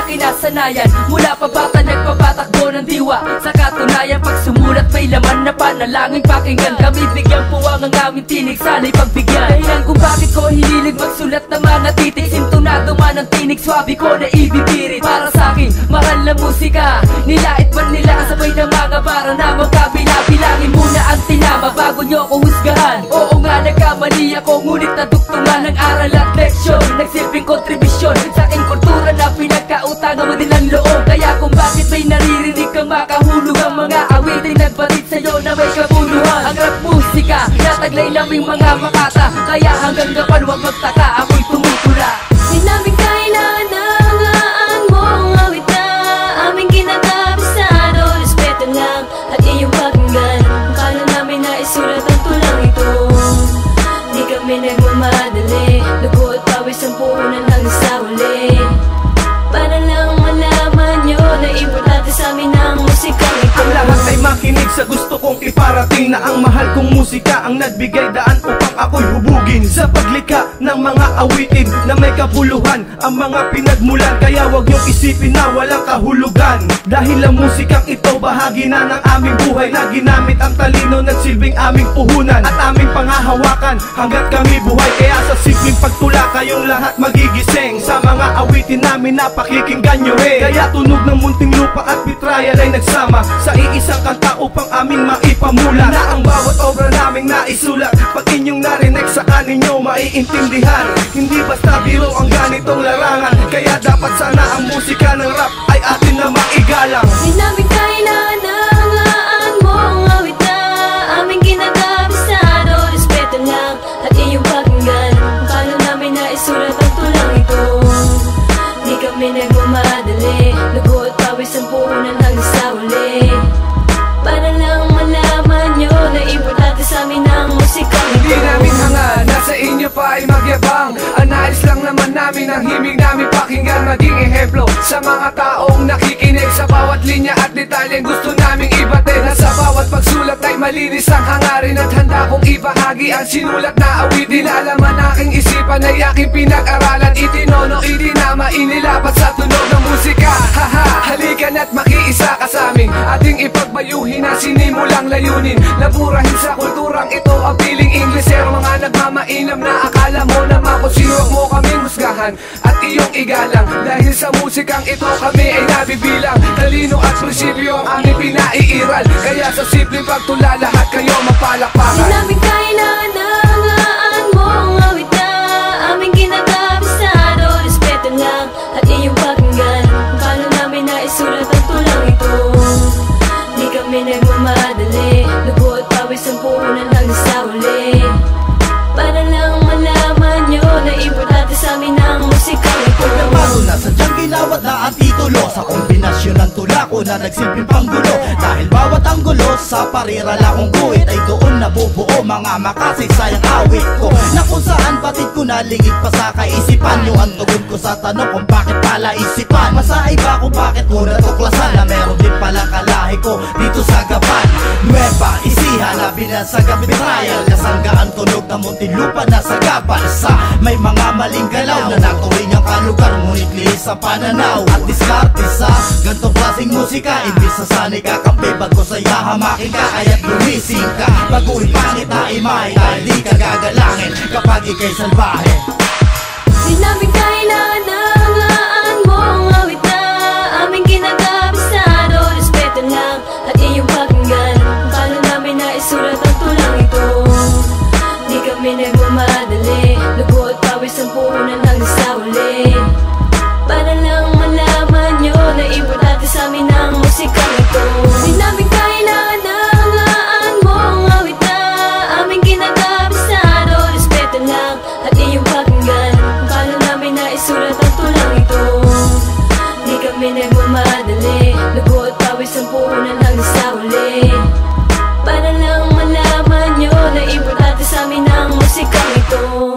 Kinasanayan mula pa bata nagpapatakbo ng diwa. Sa katunayan pag sumulat may laman na panalangin pakinggan. Kami bigyan puwang ang aming tinig, sana'y pagbigyan. Dahilan kung bakit ko hinilig magsulat ng mga titik. Sintonado man ang tinig, swabe ko na ibibirit. Para sa'kin, mahal na musika, nilait man nila sabay ng mga bara na magkabila. Bilangin muna ang tinama bago nyo ko husgahan. Oo nga nagkamali ako, ngunit naduktungan ng aral at leksyon. Nagsilbing kontribusyon sa aking kultura na pinagkautangan mo din ang loob. Kaya kung bakit may naririnig kang makahulog ang mga awitin nagbatid sa'yo na may kabuluhan. Ang rap musika, nataglay naming mga makata. Kaya hanggang gapan huwag magtaka, ako'y tumutula. Di namin kailangan mo ang awit na aming kinakabisado. Respeto lang at iyong pakinggan. Paano namin naisulat ang tulang ito? Di kami nagmamadali, dugo at pawis ang puhunan hanggang sa huli. Para lang malaman nyo na importante sa amin ang musikang ito. Ang lahat ay makinig sa gusto kong iparating, na ang mahal kong musika ang nagbigay daan upang ako'y hubugin sa paglikha ng mga awitin na may kapuluhan, ang mga pinagmulan. Kaya wag niyong isipin na walang kahulugan, dahil ang musikang ito bahagi na ng aming buhay, na ginamit ang talino, nagsilbing aming puhunan at aming panghahawakan hanggat kami buhay. Kaya sa simpleng pagtula kayong lahat magigising sa mga awitin namin na pakikinggan nyo rin. Kaya tunog ng munting lupa at bitrayal ay nagsama sa iisang kanta upang aming maipamula, na ang bawat obra naming naisulat. Pag inyong narinig sa kaninyo maiintindihan, hindi basta biro ang ganitong larangan. Kaya dapat sana ang musika ng rap ay atin na maigalang. Di namin kailangan mo ang awit na aming kinakabisado. Respeto lang at iyong pakinggan. Paano namin naisulat ang tulang ito? Di kami nagmamadali, dugo at pawis ang puhunan hanggang sa huli. Para lang malaman nyo na importante sa amin ang musikang ito. Hindi namin hangad, nasa inyo pa ay magyabang. Ang nais lang naman namin, ang himig namin pakinggan, maging ehemplo sa mga taong nakikinig. Sa bawat linya at detalyeng gusto naming ibatid, na sa bawat pagsulat ay malinis ang hangarin. At handa kong ibahagi ang sinulat na awitin. Nilalaman aking isipan ay aking pinag-aralan, itinono, itinama, inilapat sa tunog ng musika. Haha, halika na't makiisa ka sa amin, ating ipagbayuhin na sinimulang layunin. Laburahin sa kulturang ito ang piling Inglesero, mga nagmamainam na akala mo naman kung sino. Huwag mo kaming husgahan at iyong igalang, dahil sa musikang ito kami ay nabibilang. Talino at prinsipyo ang aming pinaiiral, kaya sa simpleng pagtula lahat kayo mapalakpakan. Di namin kailangan mo ang awit na aming kinakabisado. Respeto lang at iyong pakinggan. Paano namin naisulat ang tulang ito? Di kami nagmamadali, dugo at pawis ang puhunan hanggang sa huli. Para lang malaman nyo na importante sa amin ang musikang ito. Pagkabaro na sadyang ginawat na ang titulo, sa kombinasyon ng tulako na nagsilbing panggulo. Dahil bawat anggulo sa parirala kong guhit ay doon nabubuo mga makasaysayang awit ko, na kung saan batid ko nalingit pa sa kaisipan nyo ang tugon ko sa tanong kung bakit pala isipan. Masaay ba kung bakit ko natuklasan na meron din palang kalahi ko dito sa Gapan Nueva Ecija, na binasagap betrayal, kasanggaan tunog na Muntinlupa na sa Gapan. Sa may mga maling galaw na naturing ang kalugar, ngunit lihis sa pananaw at diskarte sa gantong klaseng musika. Imbis sa sanay kakampi, bago sa'yo hamakin ka, kaya't lumising ka. Baguhin pangit na imahe dahil di ka gagalangin kapag ika'y salbahe. Di namin kailangan mo ang awit na aming kinakabisado. Respeto lang at iyong pakinggan. Paano namin naisulat ang tulang ito? Di kami nagmamadali, dugo at pawis ang puhunan hanggang sa huli. Para lang malaman nyo na importante sa amin ang musikang ito. Di namin kailangan mo ang awit na aming kinakabisado. Respeto lang at iyong pakinggan. Paano namin naisulat ang tulang ito? Di kami nagmamadali, dugo at pawis ang puhunan hanggang sa huli. Para lang malaman nyo na importante sa amin ang musikang ito.